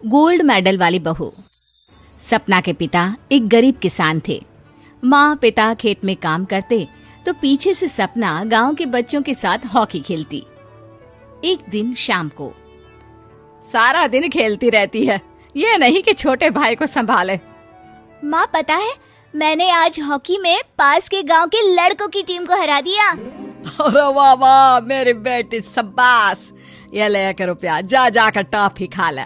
Gold medal वाली बहू। सपना के पिता एक गरीब किसान थे। माँ पिता खेत में काम करते तो पीछे से सपना गांव के बच्चों के साथ हॉकी खेलती। एक दिन शाम को, सारा दिन खेलती रहती है, ये नहीं कि छोटे भाई को संभाले। माँ पता है, मैंने आज हॉकी में पास के गांव के लड़कों की टीम को हरा दिया। अरे वाह वाह मेरी बेटी, शाबाश। ये लेकर रुपया, जा जाकर टॉफी खा ले।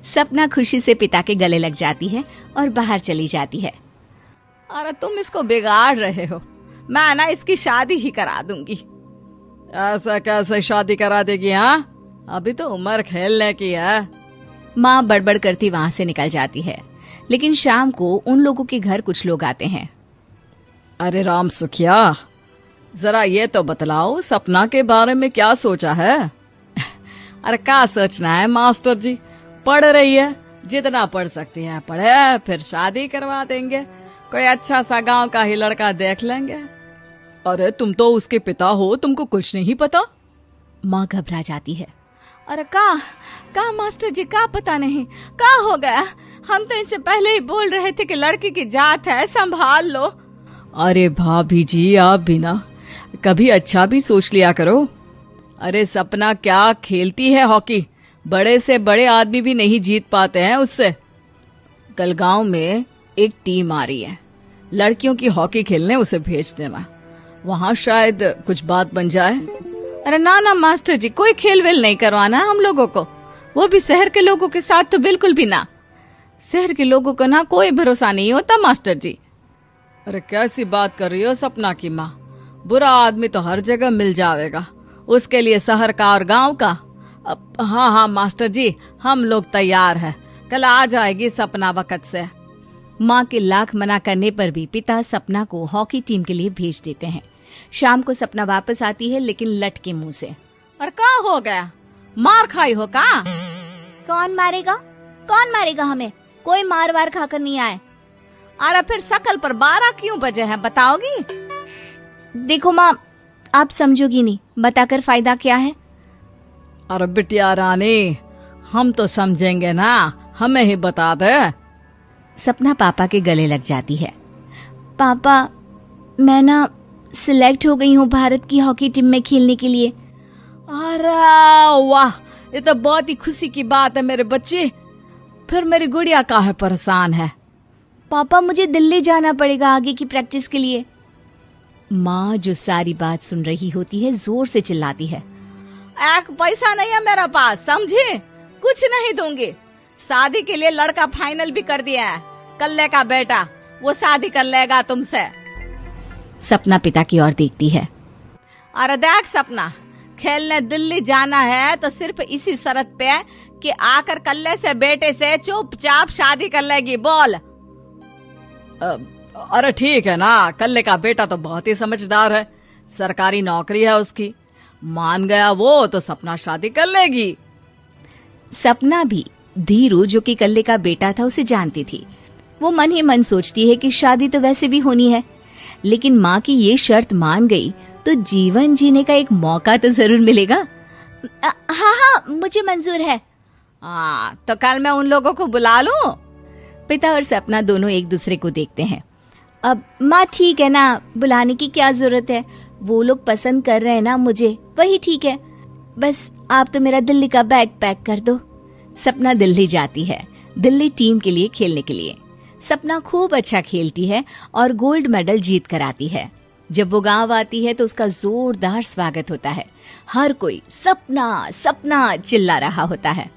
सपना खुशी से पिता के गले लग जाती है और बाहर चली जाती है। अरे तुम इसको बिगाड़ रहे हो, मैं ना इसकी शादी ही करा दूंगी। ऐसा कैसे शादी करा देगी? हाँ, अभी तो उम्र खेलने की है। माँ बड़बड़ करती वहाँ से निकल जाती है। लेकिन शाम को उन लोगों के घर कुछ लोग आते हैं। अरे राम सुखिया, जरा ये तो बतलाओ, सपना के बारे में क्या सोचा है? अरे क्या सोचना है मास्टर जी, पढ़ रही है, जितना पढ़ सकती है पढ़े, फिर शादी करवा देंगे, कोई अच्छा सा गांव का ही लड़का देख लेंगे। अरे तुम तो उसके पिता हो, तुमको कुछ नहीं पता? माँ घबरा जाती है। अरे का मास्टर जी, का पता नहीं, का हो गया? हम तो इनसे पहले ही बोल रहे थे कि लड़की की जात है, संभाल लो। अरे भाभी जी, आप भी ना कभी अच्छा भी सोच लिया करो। अरे सपना क्या खेलती है हॉकी, बड़े से बड़े आदमी भी नहीं जीत पाते हैं उससे। कल गांव में एक टीम आ रही है, लड़कियों की हॉकी खेलने उसे भेज देना, वहाँ शायद कुछ बात बन जाए। अरे ना मास्टर जी, कोई खेल वेल नहीं करवाना हम लोगों को, वो भी शहर के लोगों के साथ तो बिल्कुल भी ना। शहर के लोगों को ना कोई भरोसा नहीं होता मास्टर जी। अरे कैसी बात कर रही हो सपना की माँ, बुरा आदमी तो हर जगह मिल जाएगा, उसके लिए शहर का और गांव का। हाँ मास्टर जी, हम लोग तैयार हैं, कल आ जाएगी सपना वक्त से। माँ के लाख मना करने पर भी पिता सपना को हॉकी टीम के लिए भेज देते हैं। शाम को सपना वापस आती है, लेकिन लट के मुंह से। और क्या हो गया, मार खाई हो का? कौन मारेगा हमें? कोई मार वार खाकर नहीं आए। अरे फिर शकल पर 12 क्यों बजे हैं, बताओगी? देखो माँ, आप समझोगी नहीं, बताकर फायदा क्या है? अरे बिटिया रानी, हम तो समझेंगे ना, हमें ही बता दे। सपना पापा के गले लग जाती है। पापा, मैं ना सिलेक्ट हो गई हूँ भारत की हॉकी टीम में खेलने के लिए। अरे वाह, ये तो बहुत ही खुशी की बात है मेरे बच्चे। फिर मेरी गुड़िया काहे परेशान है? पापा, मुझे दिल्ली जाना पड़ेगा आगे की प्रैक्टिस के लिए। माँ जो सारी बात सुन रही होती है, जोर से चिल्लाती है। एक पैसा नहीं है मेरा पास, समझी? कुछ नहीं दूंगी। शादी के लिए लड़का फाइनल भी कर दिया है, कल्ले का बेटा, वो शादी कर लेगा तुमसे। सपना पिता की ओर देखती है। अरे देख सपना, खेलने दिल्ली जाना है तो सिर्फ इसी शर्त पे कि आकर कल्ले से बेटे से चुपचाप शादी कर लेगी, बोल। अरे ठीक है ना, कल्ले का बेटा तो बहुत ही समझदार है, सरकारी नौकरी है उसकी, मान गया वो तो सपना शादी कर लेगी। सपना भी धीरू, जो कि कल्ले का बेटा था, उसे जानती थी। वो मन ही मन सोचती है कि शादी तो वैसे भी होनी है, लेकिन माँ की ये शर्त मान गई तो जीवन जीने का एक मौका तो जरूर मिलेगा। हाँ, मुझे मंजूर है। तो कल मैं उन लोगों को बुला लूं? पिता और सपना दोनों एक दूसरे को देखते हैं। अब माँ ठीक है ना, बुलाने की क्या जरूरत है, वो लोग पसंद कर रहे हैं ना मुझे, वही ठीक है। बस आप तो मेरा दिल्ली का बैग पैक कर दो। सपना दिल्ली जाती है, दिल्ली टीम के लिए खेलने के लिए। सपना खूब अच्छा खेलती है और गोल्ड मेडल जीत कर आती है। जब वो गांव आती है तो उसका जोरदार स्वागत होता है। हर कोई सपना सपना चिल्ला रहा होता है।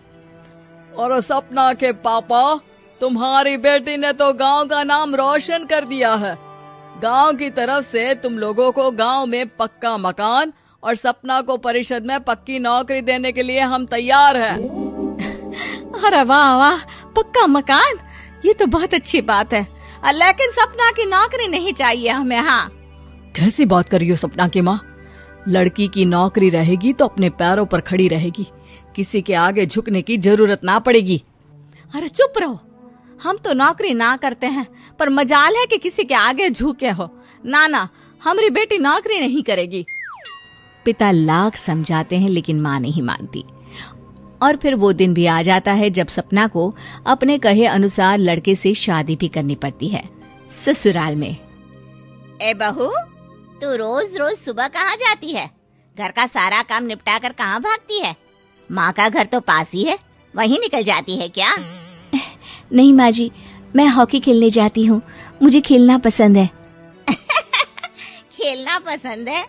और सपना के पापा, तुम्हारी बेटी ने तो गांव का नाम रोशन कर दिया है। गांव की तरफ से तुम लोगों को गांव में पक्का मकान और सपना को परिषद में पक्की नौकरी देने के लिए हम तैयार हैं। अरे वाह वाह, पक्का मकान, ये तो बहुत अच्छी बात है, लेकिन सपना की नौकरी नहीं चाहिए हमें। हाँ, कैसी बात कर रही हो सपना की माँ? लड़की की नौकरी रहेगी तो अपने पैरों पर खड़ी रहेगी, किसी के आगे झुकने की जरूरत ना पड़ेगी। अरे चुप रहो, हम तो नौकरी ना करते हैं, पर मजाल है कि किसी के आगे झुके हो। ना, हमारी बेटी नौकरी नहीं करेगी। पिता लाख समझाते हैं, लेकिन माँ नहीं मानती। और फिर वो दिन भी आ जाता है जब सपना को अपने कहे अनुसार लड़के से शादी भी करनी पड़ती है। ससुराल में। ए बहू, तू रोज रोज सुबह कहाँ जाती है? घर का सारा काम निपटा कर कहाँ भागती है? माँ का घर तो पास ही है, वहीं निकल जाती है क्या? नहीं माँ जी, मैं हॉकी खेलने जाती हूँ, मुझे खेलना पसंद है। खेलना पसंद है?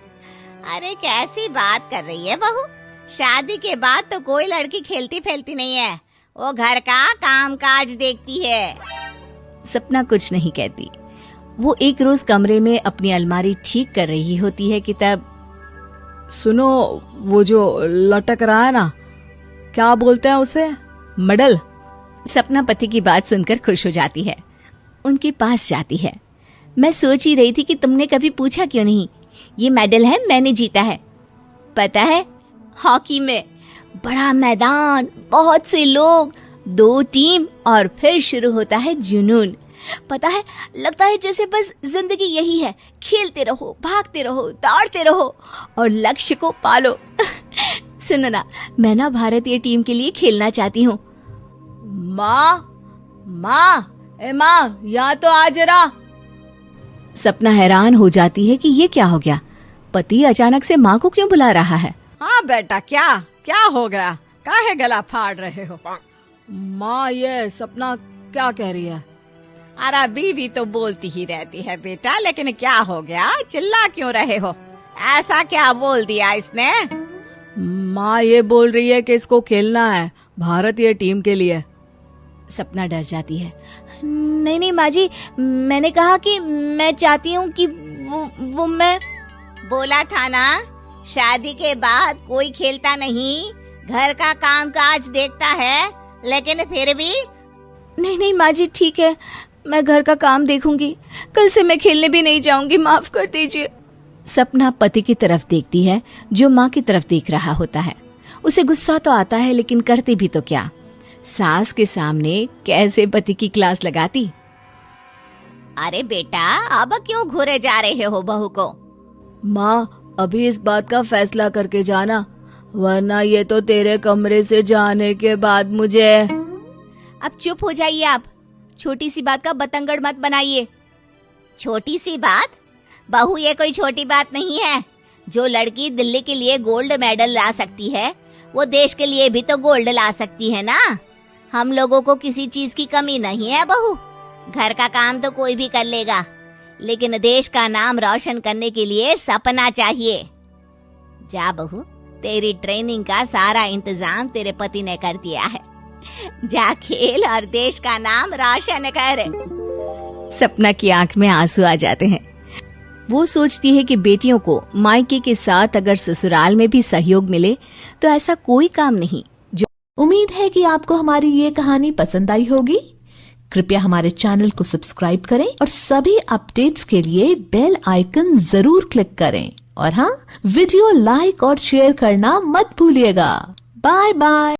अरे कैसी बात कर रही है बहू, शादी के बाद तो कोई लड़की खेलती फैलती नहीं है, वो घर का काम काज देखती है। सपना कुछ नहीं कहती। वो एक रोज कमरे में अपनी अलमारी ठीक कर रही होती है कि तब सुनो, वो जो लटक रहा है ना, क्या बोलते हैं उसे? मेडल। सपना पति की बात सुनकर खुश हो जाती है, उनके पास जाती है। मैं सोच ही रही थी कि तुमने कभी पूछा क्यों नहीं। ये मेडल है, मैंने जीता है, पता है, हॉकी में। बड़ा मैदान, बहुत से लोग, 2 टीम और फिर शुरू होता है जुनून। पता है, लगता है जैसे बस जिंदगी यही है, खेलते रहो, भागते रहो, दौड़ते रहो और लक्ष्य को पालो। सुनो ना, मैं ना भारतीय टीम के लिए खेलना चाहती हूँ। माँ, यहाँ तो आ जरा। सपना हैरान हो जाती है कि ये क्या हो गया, पति अचानक से माँ को क्यों बुला रहा है। हाँ बेटा, क्या हो गया? काहे गला फाड़ रहे हो? माँ, ये सपना क्या कह रही है? अरे बीवी तो बोलती ही रहती है बेटा, लेकिन क्या हो गया, चिल्ला क्यों रहे हो? ऐसा क्या बोल दिया इसने? माँ ये बोल रही है कि इसको खेलना है भारतीय टीम के लिए। सपना डर जाती है। नहीं माँ जी, मैंने कहा कि मैं चाहती हूँ कि वो मैं बोला था ना, शादी के बाद कोई खेलता नहीं, घर का काम काज देखता है, लेकिन फिर भी। नहीं माँ जी, ठीक है, मैं घर का काम देखूंगी, कल से मैं खेलने भी नहीं जाऊंगी, माफ कर दीजिए। सपना पति की तरफ देखती है जो माँ की तरफ देख रहा होता है। उसे गुस्सा तो आता है, लेकिन करती भी तो क्या, सास के सामने कैसे पति की क्लास लगाती। अरे बेटा, अब क्यों घूरे जा रहे हो बहू को? माँ, अभी इस बात का फैसला करके जाना, वरना ये तो तेरे कमरे से जाने के बाद मुझे। अब चुप हो जाइए आप, छोटी सी बात का बतंगड़ मत बनाइए। छोटी सी बात? बहू, ये कोई छोटी बात नहीं है। जो लड़की दिल्ली के लिए गोल्ड मेडल ला सकती है, वो देश के लिए भी तो गोल्ड ला सकती है ना। हम लोगों को किसी चीज की कमी नहीं है बहू, घर का काम तो कोई भी कर लेगा, लेकिन देश का नाम रोशन करने के लिए सपना चाहिए। जा बहू, तेरी ट्रेनिंग का सारा इंतजाम तेरे पति ने कर दिया है, जा खेल और देश का नाम रोशन कर। सपना की आंख में आंसू आ जाते हैं। वो सोचती है कि बेटियों को मायके के साथ अगर ससुराल में भी सहयोग मिले तो ऐसा कोई काम नहीं जो। उम्मीद है कि आपको हमारी ये कहानी पसंद आई होगी। कृपया हमारे चैनल को सब्सक्राइब करें और सभी अपडेट्स के लिए बेल आइकन जरूर क्लिक करें। और हाँ, वीडियो लाइक और शेयर करना मत भूलिएगा। Bye bye.